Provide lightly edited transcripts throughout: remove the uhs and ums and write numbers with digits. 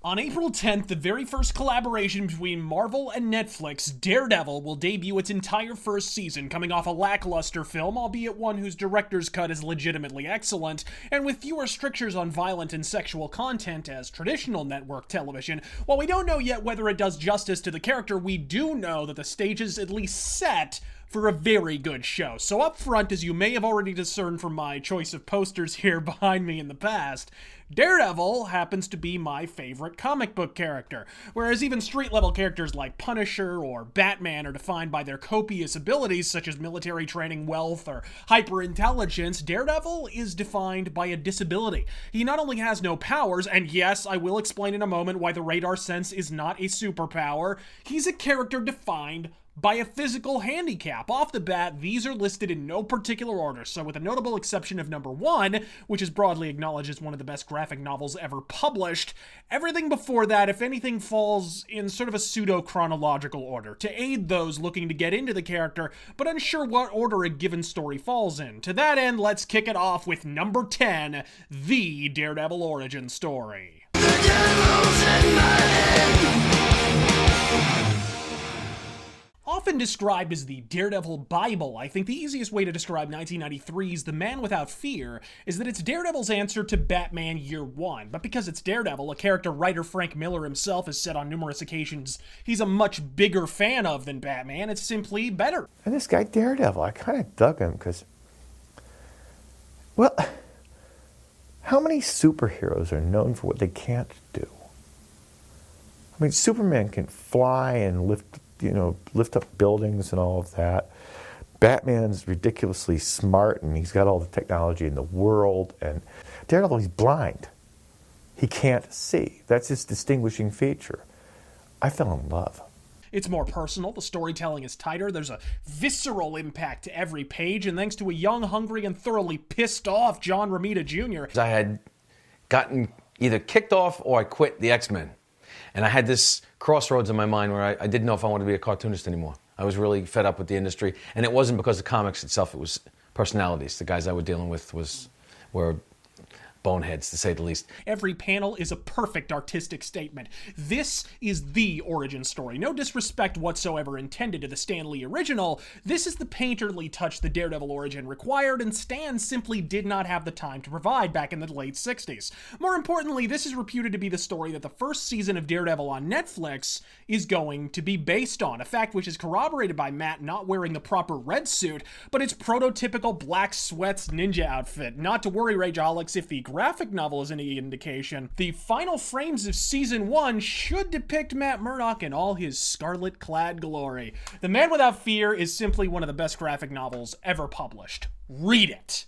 On April 10th, the very first collaboration between Marvel and Netflix, Daredevil, will debut its entire first season, coming off a lackluster film, albeit one whose director's cut is legitimately excellent, and with fewer strictures on violent and sexual content as traditional network television. While we don't know yet whether it does justice to the character, we do know that the stage is at least set for a very good show. So up front, as you may have already discerned from my choice of posters here behind me in the past, Daredevil happens to be my favorite comic book character, whereas even street-level characters like Punisher or Batman are defined by their copious abilities such as military training, wealth, or hyper-intelligence, Daredevil is defined by a disability. He not only has no powers, and yes, I will explain in a moment why the radar sense is not a superpower, he's a character defined by a physical handicap. Off the bat, these are listed in no particular order, so with a notable exception of number 1, which is broadly acknowledged as one of the best graphic novels ever published, everything before that, if anything, falls in sort of a pseudo-chronological order, to aid those looking to get into the character, but unsure what order a given story falls in. To that end, let's kick it off with number 10, the Daredevil origin story. The devil's in my head. Often described as the Daredevil Bible, I think the easiest way to describe 1993's The Man Without Fear is that it's Daredevil's answer to Batman Year One. But because it's Daredevil, a character writer Frank Miller himself has said on numerous occasions he's a much bigger fan of than Batman, it's simply better. And this guy Daredevil, I kind of dug him because, well, how many superheroes are known for what they can't do? I mean, Superman can fly and lift up buildings and all of that. Batman's ridiculously smart and he's got all the technology in the world. And Daredevil, he's blind. He can't see. That's his distinguishing feature. I fell in love. It's more personal, the storytelling is tighter, there's a visceral impact to every page, and thanks to a young, hungry, and thoroughly pissed off John Romita Jr. I had gotten either kicked off or I quit the X-Men. And I had this crossroads in my mind where I didn't know if I wanted to be a cartoonist anymore. I was really fed up with the industry. And it wasn't because of comics itself, it was personalities. The guys I was dealing with were boneheads, to say the least. Every panel is a perfect artistic statement. This is the origin story. No disrespect whatsoever intended to the Stan Lee original. This is the painterly touch the Daredevil origin required, and Stan simply did not have the time to provide back in the late 60s. More importantly, this is reputed to be the story that the first season of Daredevil on Netflix is going to be based on, a fact which is corroborated by Matt not wearing the proper red suit, but its prototypical black sweats ninja outfit. Not to worry, Rageaholics, if the graphic novel is any indication, the final frames of season 1 should depict Matt Murdock in all his scarlet-clad glory. The Man Without Fear is simply one of the best graphic novels ever published. Read it!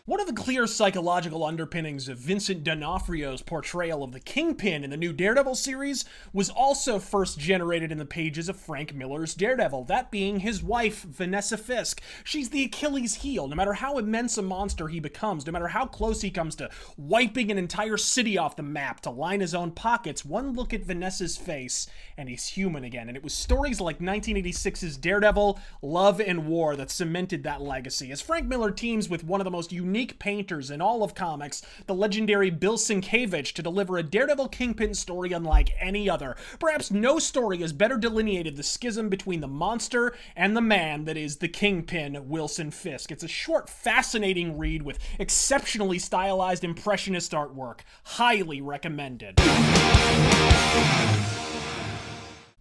One of the clear psychological underpinnings of Vincent D'Onofrio's portrayal of the Kingpin in the new Daredevil series was also first generated in the pages of Frank Miller's Daredevil, that being his wife, Vanessa Fisk. She's the Achilles heel. No matter how immense a monster he becomes, no matter how close he comes to wiping an entire city off the map to line his own pockets, one look at Vanessa's face and he's human again. And it was stories like 1986's Daredevil, Love and War that cemented that legacy. As Frank Miller teams with one of the most unique painters in all of comics, the legendary Bill Sienkiewicz, to deliver a Daredevil Kingpin story unlike any other. Perhaps no story has better delineated the schism between the monster and the man that is the Kingpin, Wilson Fisk. It's a short, fascinating read with exceptionally stylized impressionist artwork. Highly recommended.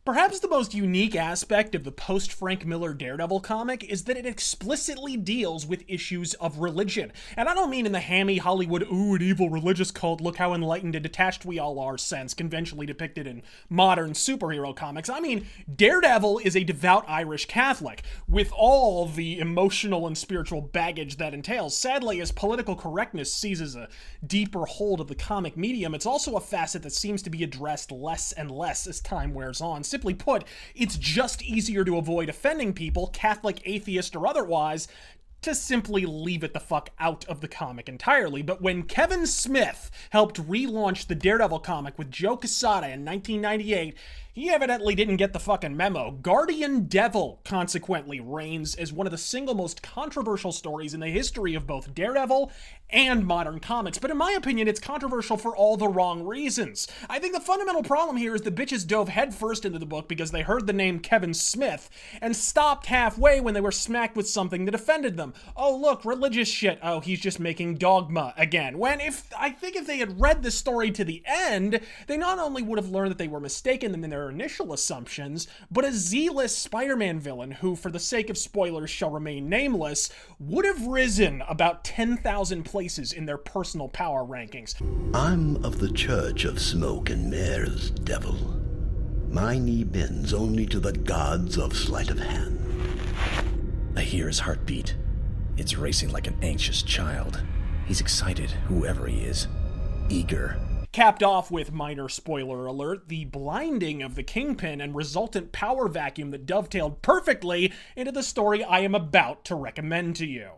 Perhaps the most unique aspect of the post-Frank Miller Daredevil comic is that it explicitly deals with issues of religion. And I don't mean in the hammy Hollywood, ooh, an evil religious cult, look how enlightened and detached we all are sense conventionally depicted in modern superhero comics. I mean, Daredevil is a devout Irish Catholic, with all the emotional and spiritual baggage that entails. Sadly, as political correctness seizes a deeper hold of the comic medium, it's also a facet that seems to be addressed less and less as time wears on. Simply put, it's just easier to avoid offending people, Catholic, atheist, or otherwise, to simply leave it the fuck out of the comic entirely. But when Kevin Smith helped relaunch the Daredevil comic with Joe Quesada in 1998, He evidently didn't get the fucking memo. Guardian Devil, consequently, reigns as one of the single most controversial stories in the history of both Daredevil and modern comics. But in my opinion, it's controversial for all the wrong reasons. I think the fundamental problem here is the bitches dove headfirst into the book because they heard the name Kevin Smith and stopped halfway when they were smacked with something that offended them. Oh, look, religious shit. Oh, he's just making dogma again. When I think if they had read the story to the end, they not only would have learned that they were mistaken in their initial assumptions, but a zealous Spider-Man villain who, for the sake of spoilers, shall remain nameless, would have risen about 10,000 places in their personal power rankings. I'm of the Church of Smoke and Mirrors, Devil. My knee bends only to the gods of sleight of hand. I hear his heartbeat. It's racing like an anxious child. He's excited, whoever he is. Eager. Capped off with, minor spoiler alert, the blinding of the Kingpin and resultant power vacuum that dovetailed perfectly into the story I am about to recommend to you.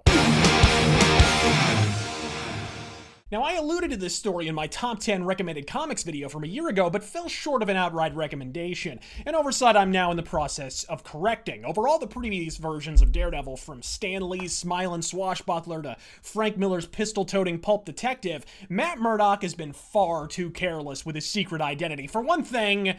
Now, I alluded to this story in my top 10 recommended comics video from a year ago, but fell short of an outright recommendation, an oversight I'm now in the process of correcting. Over all the previous versions of Daredevil, from Stan Lee's smiling swashbuckler to Frank Miller's pistol-toting pulp detective, Matt Murdock has been far too careless with his secret identity. For one thing,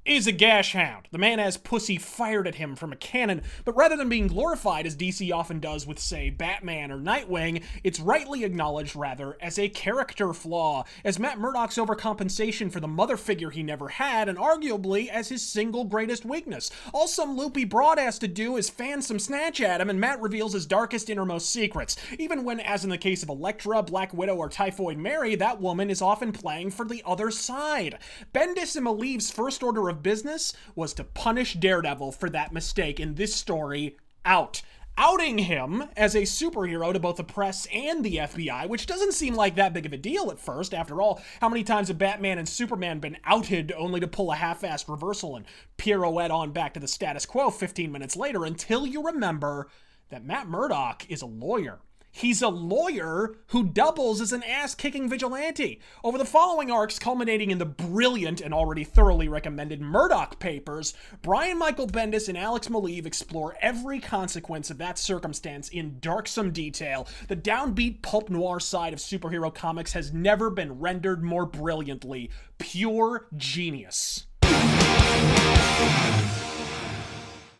is a gash hound. The man has pussy fired at him from a cannon, but rather than being glorified as DC often does with, say, Batman or Nightwing, it's rightly acknowledged rather as a character flaw, as Matt Murdock's overcompensation for the mother figure he never had, and arguably as his single greatest weakness. All some loopy broad has to do is fan some snatch at him, and Matt reveals his darkest innermost secrets, even when, as in the case of Elektra, Black Widow, or Typhoid Mary, that woman is often playing for the other side. Bendis and Malieve's first order of business was to punish Daredevil for that mistake, in this story, outing him as a superhero to both the press and the FBI, which doesn't seem like that big of a deal at first. After all, how many times have Batman and Superman been outed only to pull a half-assed reversal and pirouette on back to the status quo 15 minutes later, until you remember that Matt Murdock is a lawyer. He's a lawyer who doubles as an ass-kicking vigilante. Over the following arcs, culminating in the brilliant and already thoroughly recommended Murdock Papers, Brian Michael Bendis and Alex Maleev explore every consequence of that circumstance in darksome detail. The downbeat pulp noir side of superhero comics has never been rendered more brilliantly. Pure genius.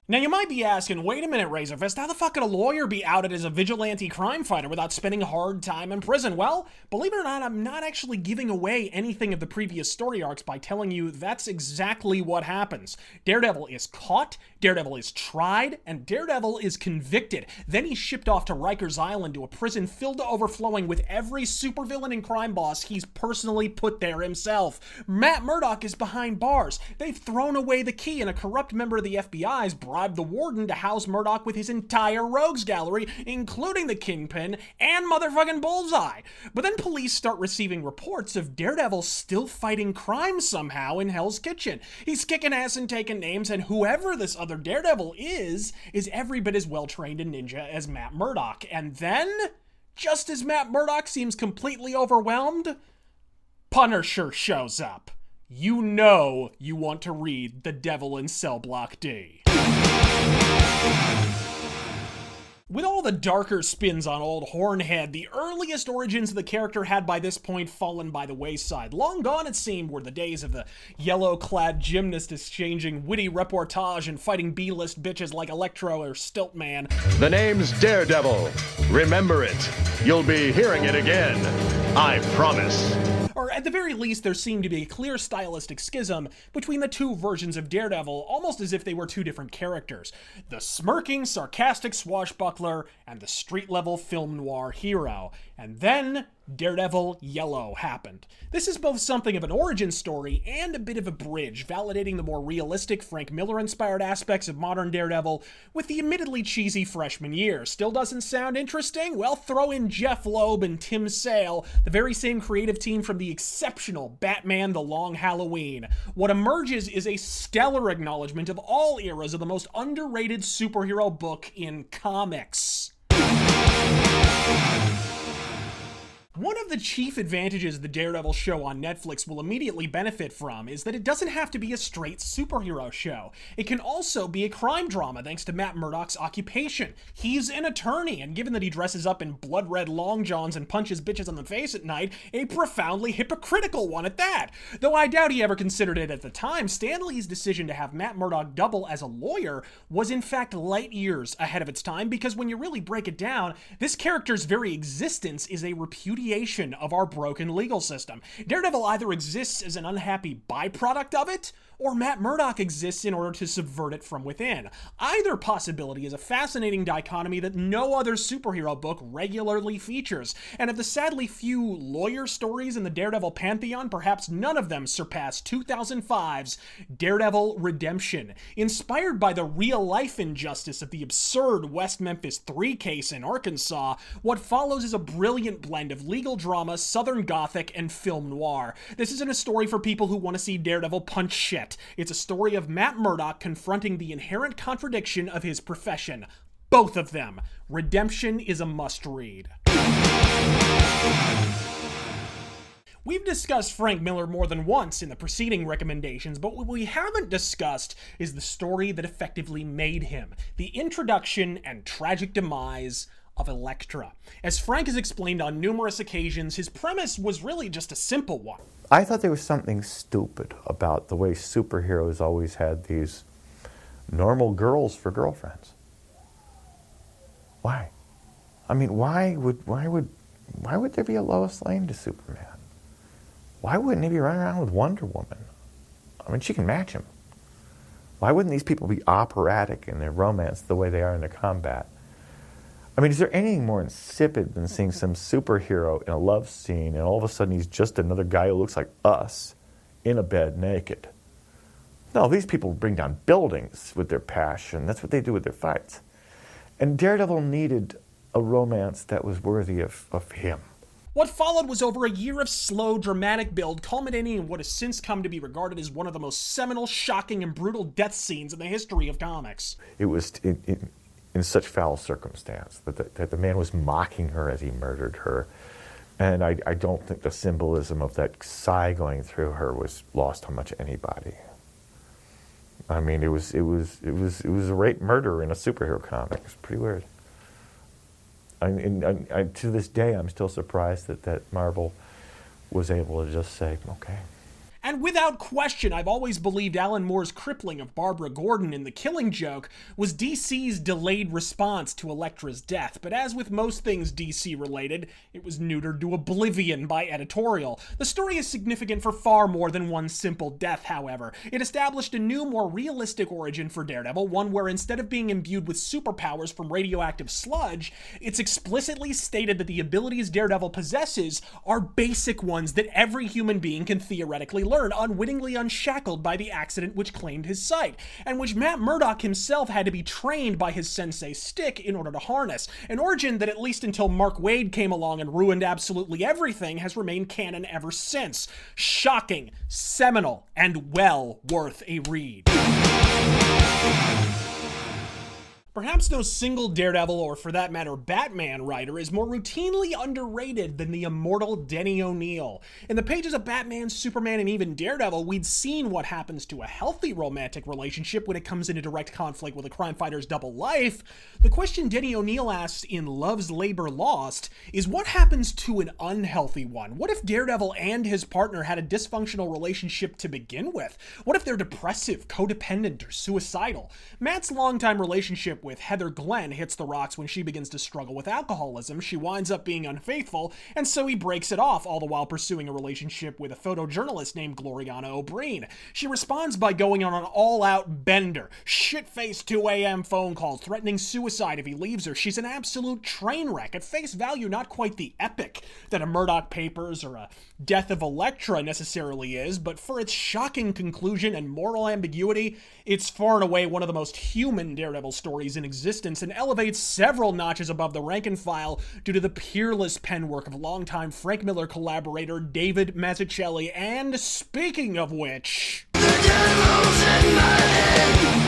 Now, you might be asking, wait a minute, RazörFist, how the fuck could a lawyer be outed as a vigilante crime fighter without spending hard time in prison? Well, believe it or not, I'm not actually giving away anything of the previous story arcs by telling you that's exactly what happens. Daredevil is caught, Daredevil is tried, and Daredevil is convicted. Then he's shipped off to Rikers Island, to a prison filled to overflowing with every supervillain and crime boss he's personally put there himself. Matt Murdock is behind bars. They've thrown away the key, and a corrupt member of the FBI's bribed the warden to house Murdock with his entire rogues gallery, including the Kingpin and motherfucking Bullseye. But then police start receiving reports of Daredevil still fighting crime somehow in Hell's Kitchen. He's kicking ass and taking names, and whoever this other Daredevil is every bit as well-trained a ninja as Matt Murdock. And then, just as Matt Murdock seems completely overwhelmed, Punisher shows up. You know you want to read The Devil in Cell Block D. With all the darker spins on old Hornhead, the earliest origins of the character had by this point fallen by the wayside. Long gone, it seemed, were the days of the yellow-clad gymnast exchanging witty reportage and fighting B-list bitches like Electro or Stiltman. The name's Daredevil. Remember it. You'll be hearing it again. I promise. Or at the very least, there seemed to be a clear stylistic schism between the two versions of Daredevil, almost as if they were two different characters. The smirking, sarcastic swashbuckler and the street-level film noir hero. And then Daredevil Yellow happened. This is both something of an origin story and a bit of a bridge, validating the more realistic Frank Miller-inspired aspects of modern Daredevil with the admittedly cheesy freshman year. Still doesn't sound interesting? Well, throw in Jeff Loeb and Tim Sale, the very same creative team from the exceptional Batman The Long Halloween. What emerges is a stellar acknowledgement of all eras of the most underrated superhero book in comics. One of the chief advantages the Daredevil show on Netflix will immediately benefit from is that it doesn't have to be a straight superhero show. It can also be a crime drama thanks to Matt Murdock's occupation. He's an attorney, and given that he dresses up in blood-red long johns and punches bitches on the face at night, a profoundly hypocritical one at that. Though I doubt he ever considered it at the time, Stan Lee's decision to have Matt Murdock double as a lawyer was in fact light years ahead of its time, because when you really break it down, this character's very existence is a repudiation of our broken legal system. Daredevil either exists as an unhappy byproduct of it, or Matt Murdock exists in order to subvert it from within. Either possibility is a fascinating dichotomy that no other superhero book regularly features, and of the sadly few lawyer stories in the Daredevil pantheon, perhaps none of them surpass 2005's Daredevil Redemption. Inspired by the real-life injustice of the absurd West Memphis 3 case in Arkansas, what follows is a brilliant blend of legal drama, Southern Gothic, and film noir. This isn't a story for people who want to see Daredevil punch shit. It's a story of Matt Murdock confronting the inherent contradiction of his profession. Both of them. Redemption is a must-read. We've discussed Frank Miller more than once in the preceding recommendations, but what we haven't discussed is the story that effectively made him, the introduction and tragic demise of Elektra. As Frank has explained on numerous occasions, his premise was really just a simple one. I thought there was something stupid about the way superheroes always had these normal girls for girlfriends. Why? I mean, why would there be a Lois Lane to Superman? Why wouldn't he be running around with Wonder Woman? I mean, she can match him. Why wouldn't these people be operatic in their romance the way they are in their combat? I mean, is there anything more insipid than seeing some superhero in a love scene and all of a sudden he's just another guy who looks like us in a bed naked? No, these people bring down buildings with their passion. That's what they do with their fights. And Daredevil needed a romance that was worthy of him. What followed was over a year of slow, dramatic build, culminating in what has since come to be regarded as one of the most seminal, shocking, and brutal death scenes in the history of comics. It was in such foul circumstance that the man was mocking her as he murdered her. And I don't think the symbolism of that sigh going through her was lost on much anybody. I mean, it was a rape murder in a superhero comic. It's pretty weird. To this day, I'm still surprised that Marvel was able to just say, okay. And without question, I've always believed Alan Moore's crippling of Barbara Gordon in The Killing Joke was DC's delayed response to Elektra's death, but as with most things DC-related, it was neutered to oblivion by editorial. The story is significant for far more than one simple death, however. It established a new, more realistic origin for Daredevil, one where instead of being imbued with superpowers from radioactive sludge, it's explicitly stated that the abilities Daredevil possesses are basic ones that every human being can theoretically learn, unwittingly unshackled by the accident which claimed his sight, and which Matt Murdock himself had to be trained by his sensei Stick in order to harness. An origin that, at least until Mark Waid came along and ruined absolutely everything, has remained canon ever since. Shocking, seminal, and well worth a read. Perhaps no single Daredevil, or for that matter Batman writer, is more routinely underrated than the immortal Denny O'Neil. In the pages of Batman, Superman, and even Daredevil, we'd seen what happens to a healthy romantic relationship when it comes into direct conflict with a crime fighter's double life. The question Denny O'Neil asks in Love's Labor Lost is, what happens to an unhealthy one? What if Daredevil and his partner had a dysfunctional relationship to begin with? What if they're depressive, codependent, or suicidal? Matt's longtime relationship with Heather Glenn hits the rocks when she begins to struggle with alcoholism. She winds up being unfaithful, and so he breaks it off, all the while pursuing a relationship with a photojournalist named Gloriana O'Brien. She responds by going on an all-out bender, shit-faced 2 a.m. phone calls, threatening suicide if he leaves her. She's an absolute train wreck. At face value, not quite the epic that a Murdoch Papers or a Death of Elektra necessarily is, but for its shocking conclusion and moral ambiguity, it's far and away one of the most human Daredevil stories in existence, and elevates several notches above the rank and file due to the peerless pen work of longtime Frank Miller collaborator David Mazzucchelli. And speaking of which, the devil's in my head.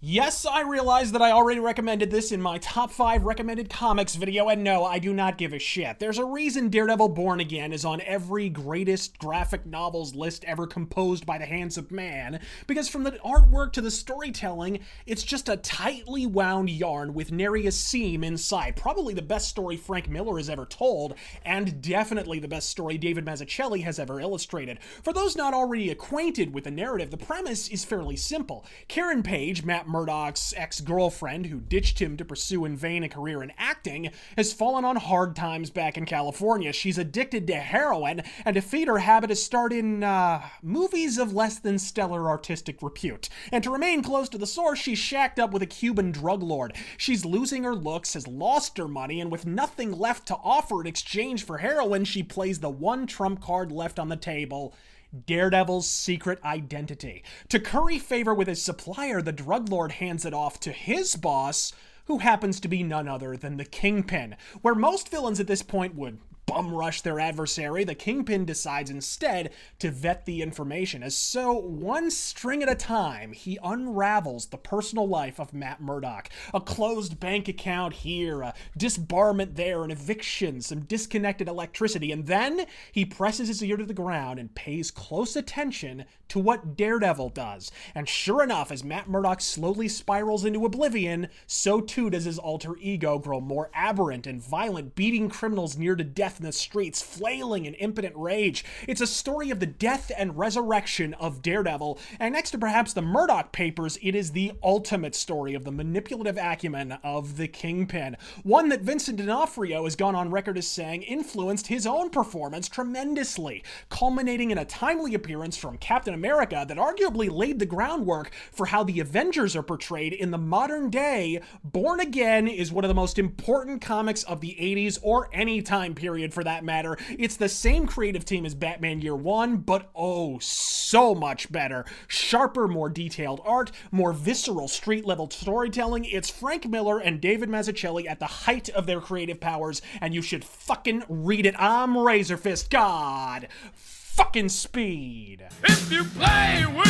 Yes, I realize that I already recommended this in my top 5 recommended comics video, and no, I do not give a shit. There's a reason Daredevil Born Again is on every greatest graphic novels list ever composed by the hands of man, because from the artwork to the storytelling, it's just a tightly wound yarn with nary a seam inside. Probably the best story Frank Miller has ever told, and definitely the best story David Mazzucchelli has ever illustrated. For those not already acquainted with the narrative, the premise is fairly simple. Karen Page, Matt Murdock's ex-girlfriend, who ditched him to pursue in vain a career in acting, has fallen on hard times back in California. She's addicted to heroin, and to feed her habit has starred in movies of less than stellar artistic repute. And to remain close to the source, she's shacked up with a Cuban drug lord. She's losing her looks, has lost her money, and with nothing left to offer in exchange for heroin, she plays the one trump card left on the table: Daredevil's secret identity. To curry favor with his supplier, the drug lord hands it off to his boss, who happens to be none other than the Kingpin. Where most villains at this point would bum rush their adversary, the Kingpin decides instead to vet the information, as so, one string at a time, he unravels the personal life of Matt Murdock. A closed bank account here, a disbarment there, an eviction, some disconnected electricity, and then he presses his ear to the ground and pays close attention to what Daredevil does. And sure enough, as Matt Murdock slowly spirals into oblivion, so too does his alter ego grow more aberrant and violent, beating criminals near to death in the streets, flailing in impotent rage. It's a story of the death and resurrection of Daredevil, and next to perhaps the Murdock Papers, it is the ultimate story of the manipulative acumen of the Kingpin. One that Vincent D'Onofrio has gone on record as saying influenced his own performance tremendously, culminating in a timely appearance from Captain America that arguably laid the groundwork for how the Avengers are portrayed in the modern day. Born Again is one of the most important comics of the 80s, or any time period for that matter. It's the same creative team as Batman Year One, but oh, so much better. Sharper, more detailed art, more visceral street-level storytelling. It's Frank Miller and David Mazzucchelli at the height of their creative powers, and you should fucking read it. I'm RazörFist God fucking speed. If you play with